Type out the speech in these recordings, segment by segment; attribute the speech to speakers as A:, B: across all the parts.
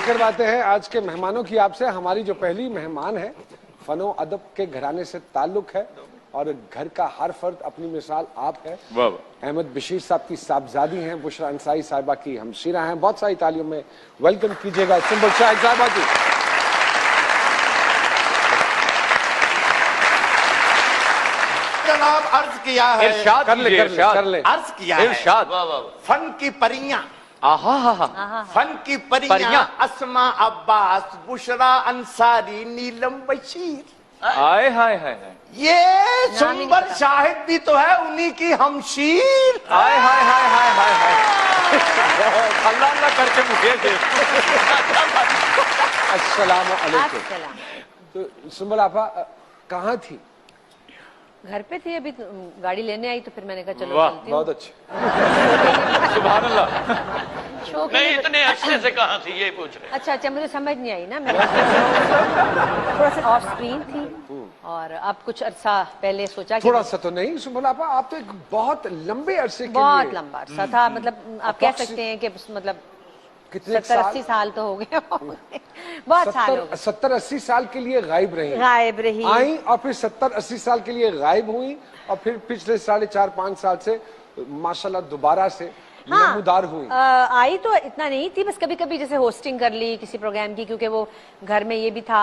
A: करवाते हैं आज के मेहमानों की आपसे। हमारी जो पहली मेहमान है, फनो अदब के घराने से ताल्लुक है और घर का हर फर्द अपनी मिसाल आप है। अहमद बशीर साहब की साहबजादी हैं, बुशरा अंसारी साहिबा की हमशीरा हैं। बहुत सारी तालियों में वेलकम कीजिएगा सुंबुल शाहिद साहिबा की।
B: जनाब अर्ज किया है,
C: इरशाद
A: कर ले
B: अर्ज किया है,
C: इरशाद
B: फन की परियां, फन की
C: परियां।
B: अस्मा अब्बास, बुशरा अंसारी, नीलम बशीर।
C: आए हाय हाय
B: ये सुंबर शाहिद भी तो है उन्हीं की हमशीर।
C: हाय हाय हाय हाय हाय हाय अल्लाह अल्लाह करके मुझे दे।
A: अस्सलाम वालेकुम। तो सुंबल आपा कहाँ थी?
D: घर पे थी, अभी गाड़ी लेने आई तो फिर मैंने कहा चलो
C: वाह,
D: चलती हूँ।
A: बहुत अच्छे।
C: सुभान अल्लाह।
D: शो के
E: नहीं
D: लिए-
E: इतने अच्छे से कहाँ थी ये पूछ रहे।
D: अच्छा अच्छा, मुझे समझ नहीं आई ना, मैं थोड़ा सा ऑफ स्क्रीन थी और अब कुछ अरसा पहले सोचा कि
A: थोड़ा सा तो नहीं सुंबल आपा, आप तो एक बहुत लंबे अरसे के
D: बहुत
A: लिए
D: लंबा अरसा था, मतलब आप कह सकते हैं कि मतलब
A: कितने
D: 70-80 साल तो हो गए बहुत साल हो गए।
A: 70-80 साल के लिए गायब रही,
D: गायब रही,
A: आई और फिर 70-80 साल के लिए गायब हुई और फिर पिछले 4.5-5 साल से माशाल्लाह दोबारा से नमूदार हुई।
D: आई तो इतना नहीं थी, बस कभी कभी जैसे होस्टिंग कर ली किसी प्रोग्राम की, क्योंकि वो घर में ये भी था,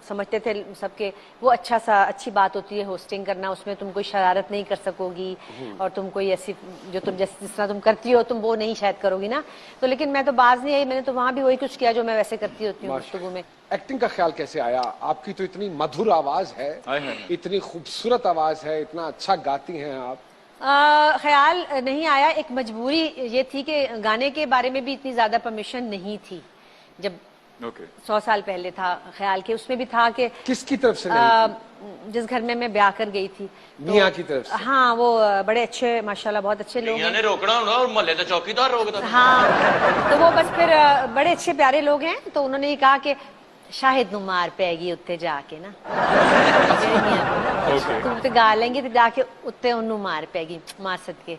D: समझते थे सबके वो अच्छी बात होती है होस्टिंग करना, उसमें तुम कोई शरारत नहीं कर सकोगी और तुम कोई ऐसी जो तुम जिस तरह तुम करती हो तुम वो नहीं शायद करोगी ना। तो लेकिन मैं तो बाज नहीं आई, मैंने तो वहां भी वही कुछ किया जो मैं वैसे करती होती हूँ गुफ्तगू में।
A: एक्टिंग का ख्याल कैसे आया? आपकी तो इतनी मधुर आवाज है, इतनी खूबसूरत आवाज है, इतना अच्छा गाती हैं आप।
D: ख्याल नहीं आया, एक मजबूरी ये थी कि गाने के बारे में भी इतनी ज्यादा परमिशन नहीं थी जब 100 साल पहले था ख्याल के, उसमें भी था कि
A: किसकी तरफ से नहीं थी?
D: जिस घर में मैं ब्याह कर गई थी
A: मियाँ की तरफ से।
D: हाँ, वो बड़े अच्छे माशाल्लाह बहुत अच्छे लोग हैं।
E: ने रोकना होना और मोहल्ले का चौकीदार रोकता।
D: हाँ, तो वो बस फिर बड़े अच्छे प्यारे लोग हैं, तो उन्होंने ये कहा कि शाहिद नु मार पैगी उत्ते जाके ना तुम तो गा लेंगे तो जाके उत्ते उन्नू मार पैगी मार सदके,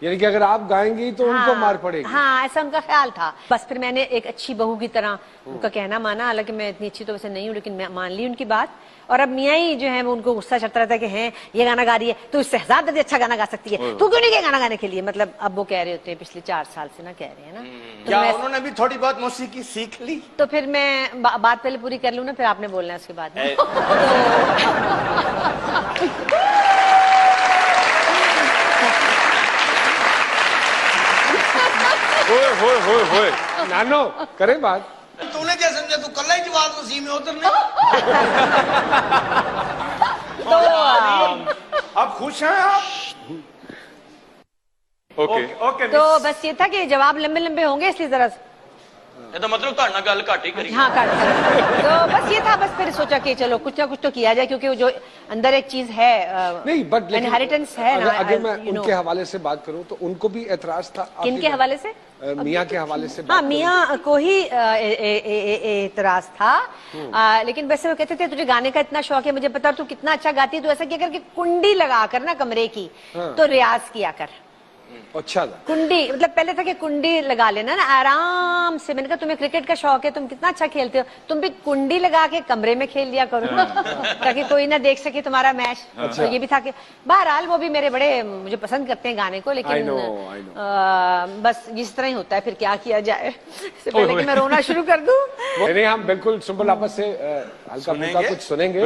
A: यानी कि अगर आप गाएंगी तो उनको मार पड़ेगी।
D: हाँ, ऐसा उनका ख्याल था। बस फिर मैंने एक अच्छी बहू की तरह उनका कहना माना, हालांकि मैं इतनी अच्छी तो वैसे नहीं हूँ, लेकिन मैं मान ली उनकी बात। और अब मियाँ ही जो है वो उनको गुस्सा चढ़ता रहता है कि हैं ये गाना गा रही है तो इससे ज्यादा अच्छा गाना गा सकती है, तू क्यों नहीं गया गाना गाने के लिए? मतलब अब वो कह रहे होते हैं पिछले 4 साल से ना कह रहे हैं ना, तो
B: क्या
D: मैं
B: उन्होंने भी थोड़ी बहुत मौसीकी सीख ली?
D: तो फिर मैं बात पहले पूरी कर लूँ ना, फिर आपने बोलना है उसके बाद में।
A: होए नानो करे बात।
F: तूने क्या समझा? तू कल ही जवाब नसीब में उतर नहीं।
B: अब खुश हैं आप?
C: ओके
D: तो बस ये था कि जवाब लंबे लंबे होंगे, इसलिए जरा
E: ये तो मतलब ਤੁਹਾਡੇ ਨਾਲ ਗੱਲ ਘੱਟ ही करी।
D: हाँ काट तो बस ये था, बस फिर सोचा कि चलो कुछ ना कुछ तो किया जाए, क्योंकि वो जो अंदर एक चीज है
A: नहीं बट
D: इनहेरिटेंस है ना।
A: अगर मैं उनके हवाले से बात करूं तो उनको भी एतराज था।
D: किनके हवाले से?
A: मियाँ के हवाले से।
D: हाँ, मियाँ को ही एतराज था, लेकिन वैसे वो कहते थे तुझे गाने का इतना शौक है, मुझे पता तू कितना अच्छा गाती है, तो ऐसा किया कर कि कुंडी लगा कर ना कमरे की तो रियाज किया कर।
A: अच्छा था
D: कुंडी, मतलब पहले था कि कुंडी लगा लेना ना आराम से। मैंने कहा तुम्हें क्रिकेट का शौक है, तुम कितना अच्छा खेलते हो, तुम भी कुंडी लगा के कमरे में खेल लिया करो ताकि कोई ना देख सके तुम्हारा मैच। तो ये भी था कि बहरहाल वो भी मेरे बड़े मुझे पसंद करते हैं गाने को, लेकिन
A: I know.
D: बस इस तरह ही होता है, फिर क्या किया जाए। इससे पहले कि मैं रोना शुरू कर दूं।
A: नहीं हम बिल्कुल सुंबल आपस से हल्का फुल्का कुछ सुनेंगे।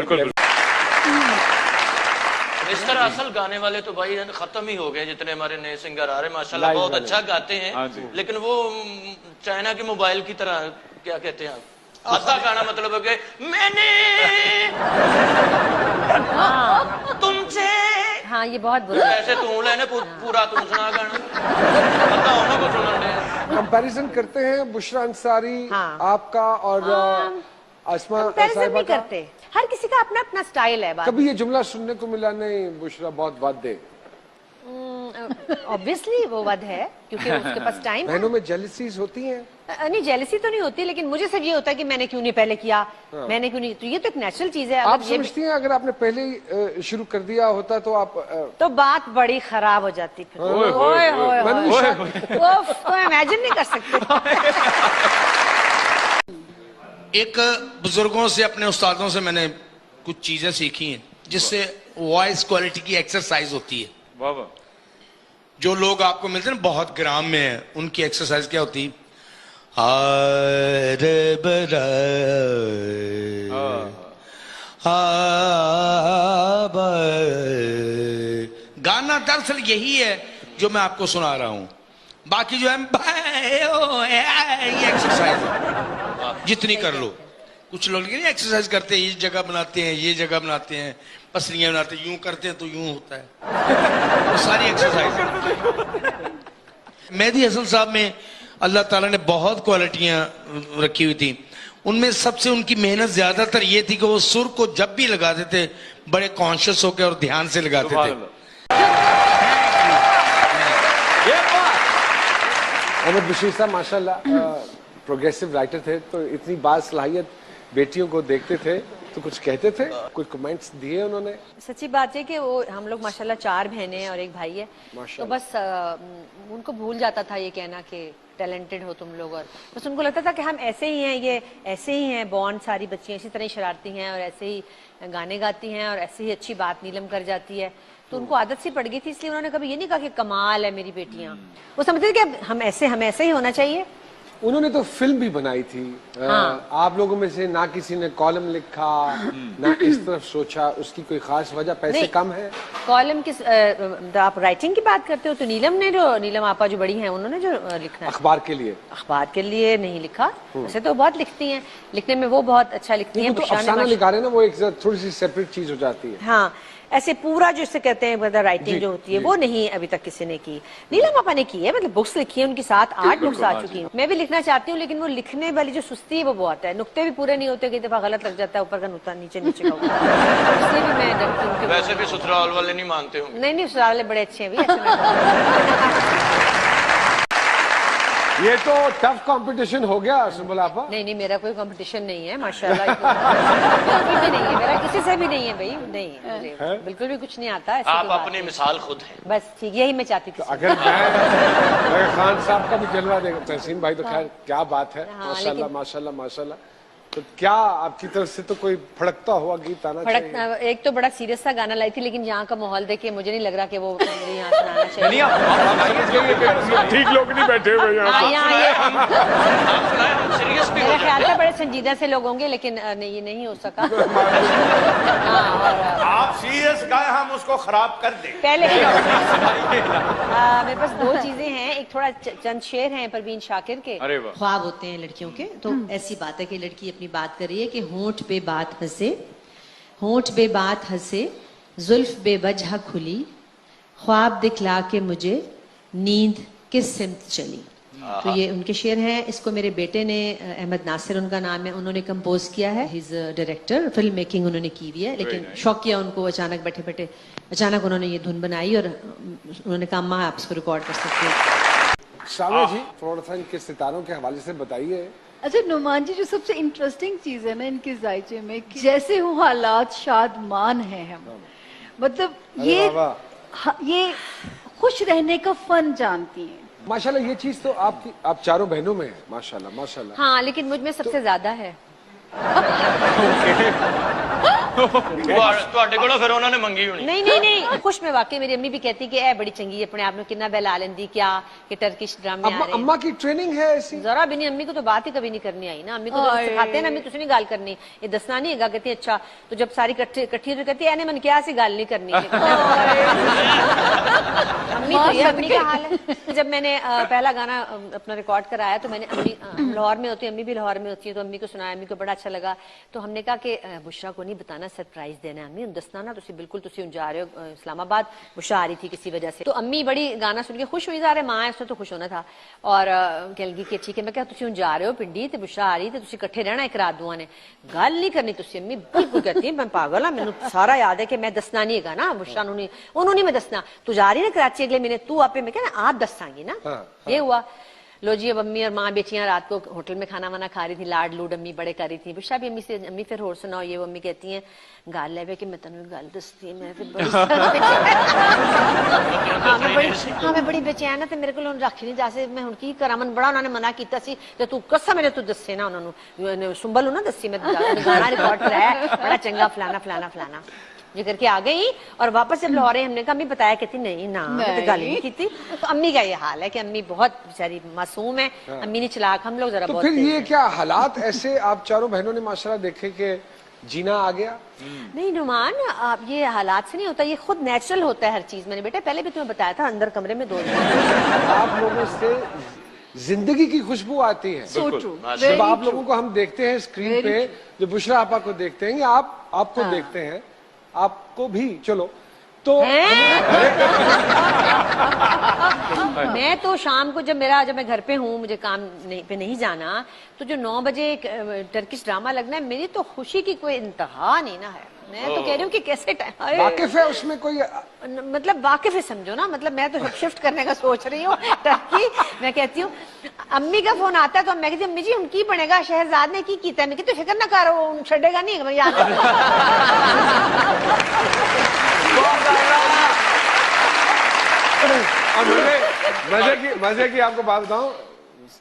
E: इस तरह असल गाने वाले तो भाई खत्म ही हो गए, जितने हमारे नए सिंगर आ रहे हैं माशाल्लाह बहुत अच्छा गाते हैं, लेकिन वो चाइना के मोबाइल की तरह क्या कहते हैं आधा गाना मतलब है कि मैंने तुमसे,
D: हाँ ये बहुत बुरा
E: ऐसे तू लेने पूरा तुम सुना गाना बताओ ना कुछ सुनने।
A: कंपैरिजन करते हैं बुशरा अंसारी आपका और आसमा
D: कंपैरिजन नहीं करते, हर किसी का अपना अपना स्टाइल है।
A: कभी ये जुमला सुनने को मिला नहीं बुशरा बहुत बात दे?
D: ऑब्वियसली वो वध है, क्योंकि उसके पास टाइम है।
A: बहनों में जेलसीज होती हैं?
D: नहीं जेलसी तो नहीं होती, लेकिन मुझे सिर्फ ये होता है कि मैंने क्यों नहीं पहले किया, मैंने क्यों नहीं, तो ये तो एक नेचुरल चीज है।
A: आप समझती हैं अगर आपने पहले ही शुरू कर दिया होता तो आप
D: तो बात बड़ी खराब हो जाती फिर। तो इमेजिन नहीं कर सकते।
F: एक बुजुर्गों से, अपने उस्तादों से मैंने कुछ चीजें सीखी हैं जिससे वॉइस क्वालिटी की एक्सरसाइज होती है।
C: वाह वाह।
F: जो लोग आपको मिलते हैं बहुत ग्राम में है, उनकी एक्सरसाइज क्या होती? गाना दरअसल यही है जो मैं आपको सुना रहा हूं। बाकी जो है ये एक्सरसाइज है, जितनी कर लो। कुछ लोग नहीं एक्सरसाइज करते हैं, ये जगह बनाते हैं, ये जगह बनाते हैं, पसलियां बनाते हैं, यूं करते हैं तो यूं होता है, वो सारी एक्सरसाइज है। मेहदी हसन साहब में अल्लाह ताला ने बहुत क्वालिटियां रखी हुई थी। उनमें सबसे उनकी मेहनत ज्यादातर ये थी कि वो सुर को जब भी लगाते थे बड़े कॉन्शियस होकर और ध्यान से लगाते थे।
A: अहमद बशीर साहब माशाल्लाह प्रोग्रेसिव राइटर थे, तो इतनी बात सलाहियत बेटियों को देखते थे तो कुछ कहते थे, कुछ कमेंट्स दिए उन्होंने?
D: सच्ची बात है कि वो हम लोग माशाल्लाह 4 बहनें हैं और एक भाई है, तो बस उनको भूल जाता था ये कहना कि टैलेंटेड हो तुम लोग, और बस उनको लगता था कि हम ऐसे ही हैं, ये ऐसे ही हैं, बॉन्ड सारी बच्चियां इसी तरह ही शरारती हैं और ऐसे ही गाने गाती हैं और ऐसे ही अच्छी बात नीलम कर जाती है, तो उनको आदत सी पड़ गई थी। इसलिए उन्होंने कभी ये नहीं कहा कि कमाल है मेरी बेटियां, वो समझते थे कि हम ऐसे ही होना चाहिए।
A: उन्होंने तो फिल्म भी बनाई थी। हाँ। आप लोगों में से ना किसी ने कॉलम लिखा, ना इस तरफ सोचा, उसकी कोई खास वजह? पैसे कम है?
D: कॉलम किस आप राइटिंग की बात करते हो तो नीलम आपा जो बड़ी हैं उन्होंने जो लिखना है
A: अखबार के लिए।
D: अखबार के लिए नहीं लिखा, वैसे तो बहुत लिखती हैं, लिखने में वो बहुत अच्छा लिखती हैं।
A: तो अफसाना लिखा रहे ना, वो एक थोड़ी सी सेपरेट चीज हो जाती है।
D: हाँ, ऐसे पूरा जिसे कहते हैं मतलब राइटिंग जो होती है वो नहीं अभी तक किसी ने की। नीलम पापा ने की है, मतलब बुक्स लिखी है उनकी 7-8 बुक्स आ चुकी हैं। मैं भी लिखना चाहती हूँ, लेकिन वो लिखने वाली जो सुस्ती है वो बहुत है, नुक्ते भी पूरे नहीं होते, कई दफा गलत लग जाता है, ऊपर का नुक्ता नीचे का इसलिए भी मैं डरती हूँ।
E: वैसे भी ससुराल वाले नहीं मानते होंगे?
D: नहीं, ससुराल वाले बड़े अच्छे हैं भी, ऐसे
A: ये तो टफ कंपटीशन हो गया सुंबल आपा।
D: नहीं, मेरा कोई कंपटीशन नहीं है माशाल्लाह। बिल्कुल भी नहीं है मेरा, किसी से भी नहीं है भाई, नहीं बिल्कुल भी कुछ नहीं आता।
E: आप अपनी मिसाल खुद हैं।
D: बस ठीक, यही मैं चाहती थी।
A: अगर मैं खान साहब का भी जलवा देगा, तहसीन भाई तो खैर क्या बात है, माशाल्लाह माशाल्लाह माशाल्लाह। तो क्या आपकी तरफ से तो कोई फड़कता हुआ गीत आना चाहिए?
D: एक तो बड़ा सीरियस सा गाना लाई थी, लेकिन यहाँ का माहौल देखिए मुझे नहीं लग रहा कि वो मुझे यहाँ सुनाना चाहिए।
C: ठीक लोग नहीं बैठे हुए
D: मेरा ख्याल था बड़े संजीदा से लोग होंगे, लेकिन ये नहीं हो सका।
B: आप सीरियस गाए, हम उसको खराब कर दें।
D: पहले मेरे पास 2 चीजें हैं, एक थोड़ा चंद शेर हैं परवीन शाकिर के। ख्वाब होते हैं लड़कियों के, तो ऐसी बात है कि लड़की अपनी बात कर रही है कि होंठ पे बात हंसे, होंठ पे बात हंसे, जुल्फ बेवजह खुली, ख्वाब दिखला के मुझे नींद किस सिमत चली। तो ये उनके शेर हैं। इसको मेरे बेटे ने, अहमद नासिर उनका नाम है, उन्होंने कंपोज किया है। He is director, film making उन्होंने की हुई है, लेकिन शौक किया उनको, अचानक बैठे बैठे अचानक उन्होंने ये धुन बनाई और उन्होंने कहा माँ आप इसको रिकॉर्ड कर सकते हो।
A: शामिया जी थोड़ा सा इनके सितारों के हवाले से बताइए।
G: अच्छा नुमान जी, जो सबसे इंटरेस्टिंग चीज है ना इनके जायचे में, जैसे हो हालात शादमान है हम, मतलब ये खुश रहने का फन जानती हैं।
A: माशाल्लाह ये चीज तो आपकी, आप चारों बहनों में है माशाल्लाह माशाल्लाह।
D: हाँ, लेकिन मुझ में सबसे ज्यादा है।
E: फिर उन्होंने मंगी होनी।
D: नहीं, खुश में वाकई मेरी अम्मी भी कहती कि बड़ी चंगी अपने आप में कितना बहला लेंदी, क्या कि टर्किश ड्रामे आ रहे हैं।
A: अम्मा की ट्रेनिंग है ऐसी?
D: जरा भी नहीं, अम्मी को तो बात ही कभी नहीं करनी आई ना, अम्मी को तो सिखाते हैं ना, अम्मी तुझे नहीं गाल करनी, ये दसना नहीं है, कहती अच्छा, तो जब सारी इकट्ठी कहती है मन क्या सी गाल नहीं करनी। अम्मी का हाल है। जब मैंने पहला गाना अपना रिकॉर्ड कराया तो मैंने अम्मी लाहौर में होती है, अम्मी भी लाहौर में होती है, तो अम्मी को सुनाया, अम्मी को बड़ा अच्छा लगा, तो हमने कहा कि बुशरा को नहीं बताना, सरप्राइज देना है अम्मी, दसना ना तुसी बिल्कुल तुसी जा रहे हो इस्लामाबाद, बुशरा आ रही थी किसी वजह से, तो अम्मी बड़ी गाना सुन के खुश हुई, जा रहे माँ है उसने तो खुश होना था, और कह लगी कि ठीक है, मैं क्या तुसी जा रहे हो पिंडी ते बुशरा आ रही थी, तुसी इकट्ठे रहना एक रात दुआ ने, गल नहीं करनी तुसी। अम्मी बिल्कुल कहती है मैं पागल हाँ, मैंने सारा याद है कि मैं दसना नहीं है ना बुशरा उन्होंने मैं दसना, तू जा रही ना कराची अगले महीने, तू आपे मैं क्या आप दसांगी ना। ये हुआ, लो जी अब अम्मी और माँ बेटियां रात को होटल में खाना वाना खा रही थी, लाड लूड अम्मी बड़े कर रही थी। बुशरा भी अम्मी से, अम्मी फिर होर सुनाओ ये, वो अम्मी कहती हैं गाल ले कि मैं तेन गल दसती, मैं बड़ी बेचैन है, मेरे को रख नहीं जा सकती, मैं हुण की करा, मन बड़ा उन्होंने मना किया सी, ते तू कसम मेरे तू दसे ना उन्होंने, सुंबल ना दसी, मैं गाना रिकॉर्ड कराया बड़ा चंगा फलाना फलाना फलाना ये करके आ गई। और वापस जब लाहौर हमने कहा अम्मी बताया, कहती नहीं ना तो गल नहीं की थी। तो अम्मी का ये हाल है कि अम्मी बहुत बेचारी मासूम है, अम्मी नहीं चलाक, हम लोग जरा
A: तो
D: बहुत।
A: फिर ये क्या हालात ऐसे आप चारों बहनों ने माशाल्लाह देखे कि जीना आ गया?
D: नहीं नुमान, आप ये हालात से नहीं होता, ये खुद नेचुरल होता है हर चीज। मैंने बेटा पहले भी तुम्हें बताया था, अंदर कमरे में 2
A: आप लोगों से जिंदगी की खुशबू आती है। जब आप लोगों को हम देखते हैं स्क्रीन पे, जो बुशरा आपा को देखते हैं या आपको देखते हैं, आपको भी चलो तो
D: मैं तो शाम को जब मैं घर पे हूँ, मुझे काम पे नहीं जाना, तो जो 9 बजे टर्किश ड्रामा लगना है, मेरी तो खुशी की कोई इंतहा नहीं ना है। मैं तो कह रही हूँ कि कैसे टाइम
A: वाकिफ है उसमें कोई,
D: मतलब वाकिफ है समझो ना, मतलब मैं तो शिफ्ट करने का सोच रही हूँ टर्की। मैं कहती हूँ अम्मी का फोन आता है तो मैं कहती हूँ अम्मी जी उनकी बनेगा, शहजाद ने की कीता है, मैं कहती हूँ फिक्र ना करो, छड़ेगा नहीं याद।
A: मजे की आपको बात बताऊं,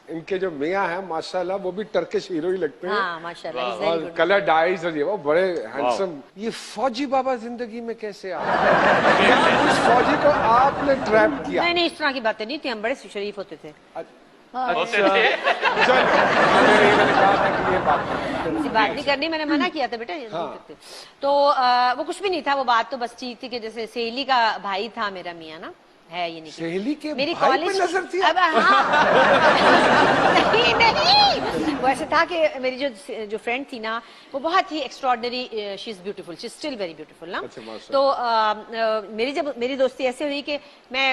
A: इनके जो मियाँ हैं माशाल्लाह वो भी टर्किश हीरो ही लगते हैं।
D: हाँ, माशाल्लाह,
A: और कलर डाइज और ये वो बड़े हैंडसम। ये फौजी बाबा जिंदगी में कैसे आए? उस फौजी को आपने ट्रैप किया?
D: नहीं नहीं, इस तरह की बातें नहीं थी, हम बड़े शरीफ होते थे। बात नहीं करनी, मैंने मना किया था बेटा। तो वो कुछ भी नहीं था, वो बात तो बस ठीक थी कि जैसे सहेली का भाई था मेरा मियाँ ना, है ये नहीं
A: सहेली के
D: मेरी
A: भाई पे नजर थी?
D: अब हाँ नहीं, वो ऐसे था कि मेरी जो फ्रेंड थी ना, वो बहुत ही extraordinary, she is beautiful, she is still very beautiful ना। तो मेरी दोस्ती ऐसे हुई कि मैं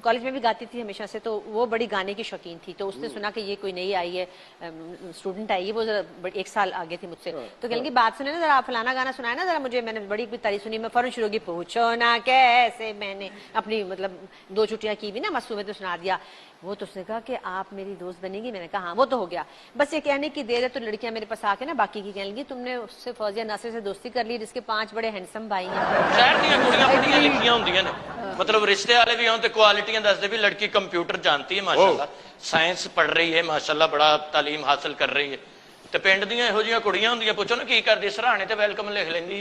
D: कॉलेज में भी गाती थी हमेशा से, तो वो बड़ी गाने की शौकीन थी। तो उसने सुना कि ये कोई नई आई है, स्टूडेंट आई है, वो जरा 1 साल आगे थी मुझसे, तो कहने की बात सुने ना जरा, फलाना गाना सुनाया ना जरा मुझे। मैंने बड़ी तारीफ सुनी, मैं फौरन शुरू होगी, पूछो ना कैसे, मैंने अपनी मतलब 2 छुट्टियां की भी ना, मासूम तो सुना दिया। वो तो उसने कहा कि आप मेरी दोस्त बनेगी, मैंने कहा हाँ, वो तो हो गया। बस ये कहने की देर है तो लड़कियां मेरे पास आके ना बाकी की कहने लगी तुमने उससे फौजिया नासिर से दोस्ती कर ली, जिसके 5 बड़े हैंडसम भाई हैं।
E: शहर दी कुड़ियां बड़ियां लिखियां होंदियां ने, मतलब रिश्ते वाले भी हों ते क्वालिटियां दसदे भी, लड़की कंप्यूटर जानती है माशाल्लाह, साइंस पढ़ रही है माशाल्लाह, बड़ा तालीम हासिल कर रही है। ते पिंड दियां इहो जिहियां कुड़ियां होंदियां, पुछो ना की करदी, सराहने ते वेलकम लिख लेंदी।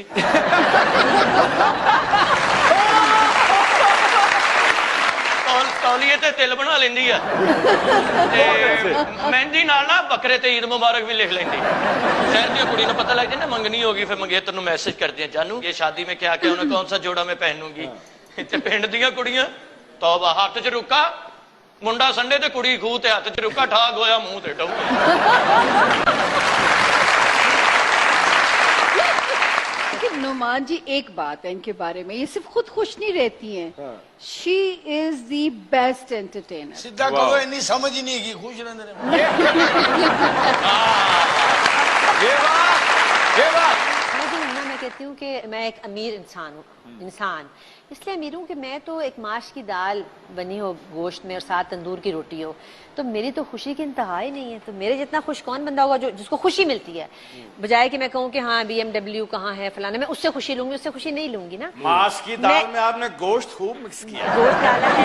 E: तौलिए ते तिल बना लेंदी है, मेहंदी नाल ना बकरे ते ईद मुबारक भी लिख लेंदी। शहर दी कुड़ी नूं पता लग जाए ना मंगनी होगी, फिर मंगेतर नूं मैसेज करदी है, जानू ये शादी में क्या क्या उन्हें कौन सा जोड़ा मैं पहनूंगी। ते पिंड दियां कुड़ियां तौबा, हाथ च रुका मुंडा संडे ते कुड़ी खूह ते, हाथ च रुका ठाक होया मुंह ते डऊ।
G: नुमान जी एक बात है इनके बारे में, ये सिर्फ खुद खुश नहीं रहती हैं, she is the best entertainer.
F: सीधा कहो, इतनी समझ ही नहीं की, खुश रहने
D: मैं कहती हूँ कि मैं एक अमीर इंसान हूँ, इंसान इसलिए अमीर हूँ कि मैं तो एक माश की दाल बनी हो गोश्त में और साथ तंदूर की रोटी हो, तो मेरी तो खुशी की इंतहा ही नहीं है। तो मेरे जितना खुश कौन बंदा होगा जो जिसको खुशी मिलती है, बजाय कि मैं कहूँ कि हाँ BMW कहाँ है फलाना, मैं उससे खुशी लूंगी, उससे खुशी नहीं लूंगी ना।
C: माश की दाल में आपने गोश्त खूब मिक्स किया,
D: गोश्त डाला है,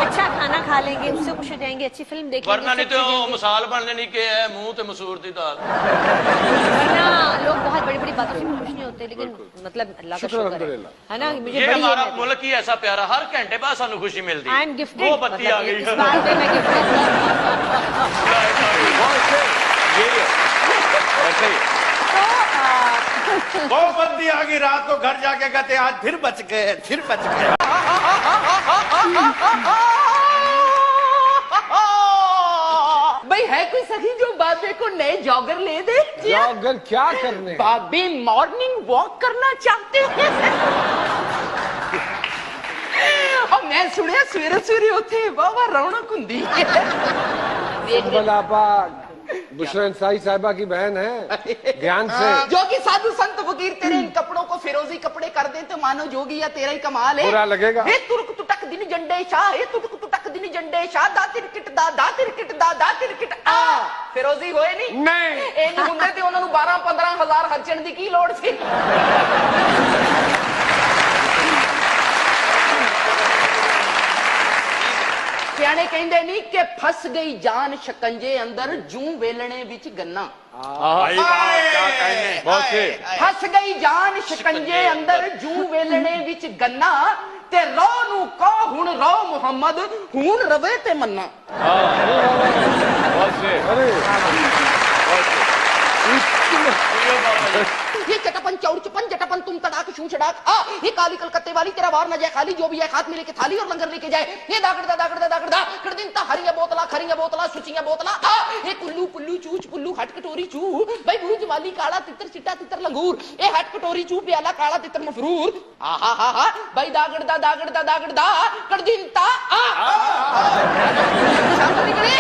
D: अच्छा खाना खा लेंगे, उससे खुश हो जाएंगे, अच्छी फिल्म देखेंगे,
E: वरना नहीं तो मिसाल बन जानी कि है मुंह ते मसूर दी दाल।
D: वरना लोग बहुत बड़ी बड़ी बातों से खुश नहीं होते, लेकिन मतलब अल्लाह का शुक्र है ना, मुझे बड़ी
E: हमारा मुल्क ही ऐसा प्यारा, हर घंटे बाद सानू खुशी मिलती है।
D: आई एम गिफ्टेड,
E: वो बत्ती आ गई,
D: इस बात पे मैं गिफ्टेड।
C: वो बत्ती आ गई, रात को घर जाके कहते आज फिर बच गए, फिर बच गए।
B: भाई है कोई सखी जो बाबे को नए जॉगर ले दे?
A: जॉगर क्या करने?
B: बाबे मॉर्निंग वॉक करना चाहते हैं। और मैं सुनिया सवेरे सवेरे उठे वाह रौनक हुंदी
A: है। बुशरा अंसारी साहिबा की बहन है, ध्यान से।
B: जो कि साधु संत फकीर तेरे इन कपड़ों को फिरोजी कपड़े कर दे तो मानो जोगी या तेरा ही कमाल है।
A: बुरा लगेगा।
B: तुर्क तुटक दिन जंडे शाह, तुर्क तुटक ਤੱਕਦੀ ਨਹੀਂ ਜੰਡੇ ਸ਼ਾਹ ਦਾ ਤਿਰਕਟ ਦਾ ਤਿਰਕਟ ਦਾ ਤਿਰਕਟ ਆ ਫਿਰੋਜ਼ੀ ਹੋਏ ਨਹੀਂ ਇਹ ਨਹੀਂ ਹੁੰਦੇ ਤੇ ਉਹਨਾਂ ਨੂੰ 12-15 ਹਜ਼ਾਰ ਖਰਚਣ ਦੀ ਕੀ ਲੋੜ ਸੀ ਸਿਆਣੇ ਕਹਿੰਦੇ ਨਹੀਂ ਕਿ ਫਸ ਗਈ ਜਾਨ ਸ਼ਿਕੰਜੇ ਅੰਦਰ ਜੂੰ ਵੇਲਣੇ ਵਿੱਚ ਗੰਨਾ ਫਸ ਗਈ ਜਾਨ ਸ਼ਿਕੰਜੇ ਅੰਦਰ ਜੂੰ ਵੇਲਣੇ ਵਿੱਚ ਗੰਨਾ ਤੇ ਰੋ ਨੂੰ ਕਹੋ ਹੁਣ ਰੋ ਮੁਹੰਮਦ ਹੁਣ ਰਵੇ ਤੇ ਮੰਨਾ ये चटापन चौड़ चपन जटापन तुम तड़ाक शू छड़ाक ये काली कलकत्ते वाली तेरा वार न जाए खाली जो भी है हाथ में लेके थाली और लंगर लेके जाए ये दागड़दा कर दिन ता हरिया बोतला सुचिया बोतला ये कुल्लू पुल्लू चूच पुल्लू हट कटोरी चू भाई भूज वाली काला तितर चिट्टा तितर लंगूर ये हट कटोरी चू प्याला काला तितर मफरूर हा भाई दागड़दा कर दिन ता निकले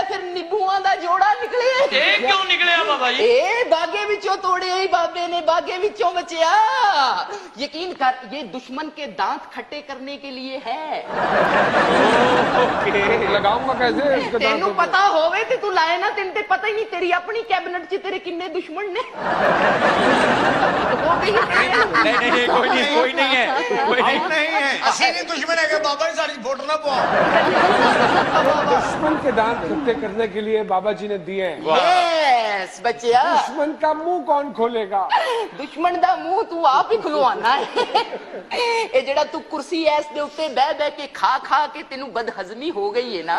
B: फिर निबुआ दा जोड़ा निकले
E: क्यों निकले बाबा जी
B: बागे विचों तोड़े ही बाबे ने बागे विचों बचिया यकीन कर ये दुश्मन के दांत खट्टे करने के लिए है
A: लगाऊंगा कैसे इसके दांत
B: तेनू पता होवे ते तू लाए ना तेन ते पता ही नहीं तेरी अपनी कैबिनेट च तेरे किन्ने दुश्मन ने
C: नहीं कोई नहीं है
F: ਅਸੀਂ ਨਹੀਂ ਦੁਸ਼ਮਣ ਹੈਗੇ ਬਾਬਾ ਜੀ ਸਾਡੀ ਵੋਟ ਨਾ ਪਵਾ
A: दुश्मन के दांत खट्टे करने के लिए बाबा जी ने दिए हैं
B: यस बच्चिया
A: दुश्मन का मुंह कौन खोलेगा
B: दुश्मन दा मुंह तू आप ही खुलवाना है ये जेड़ा तू कुर्सी ऐस दे उत्ते बह के खा के तेनू बदहजमी हो गई है ना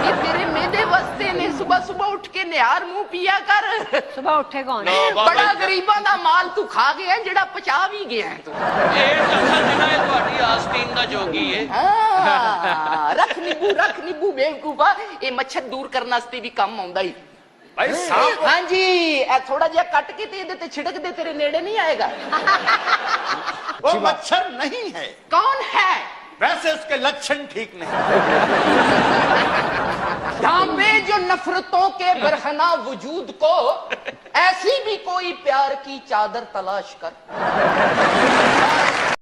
B: ये तेरे मेदे वास्ते ने सुबह उठ के निहार मुंह पिया कर
D: सुबह उठे कौन
B: बड़ा गरीबां दा माल तू खा गया जेड़ा पचा भी गया है तू
E: ਇਹ ਦੱਸਾਂ ਜਿਨਾ ਇਹ ਤੁਹਾਡੀ ਆਸਤੀਨ ਦਾ ਜੋਗੀ ਹੈ
B: रख नींबू बेवकूफा ये मच्छर दूर करने वास्ते भी काम आउंदा ही
C: भाई सांप
B: हाँ जी थोड़ा जिहा कट के ते इहदे ते छिड़क दे तेरे नेड़े नहीं आएगा वो मच्छर नहीं है कौन है
C: वैसे उसके लक्षण ठीक नहीं
B: ढांपे जो नफरतों के बरहना वजूद को ऐसी भी कोई प्यार की चादर तलाश कर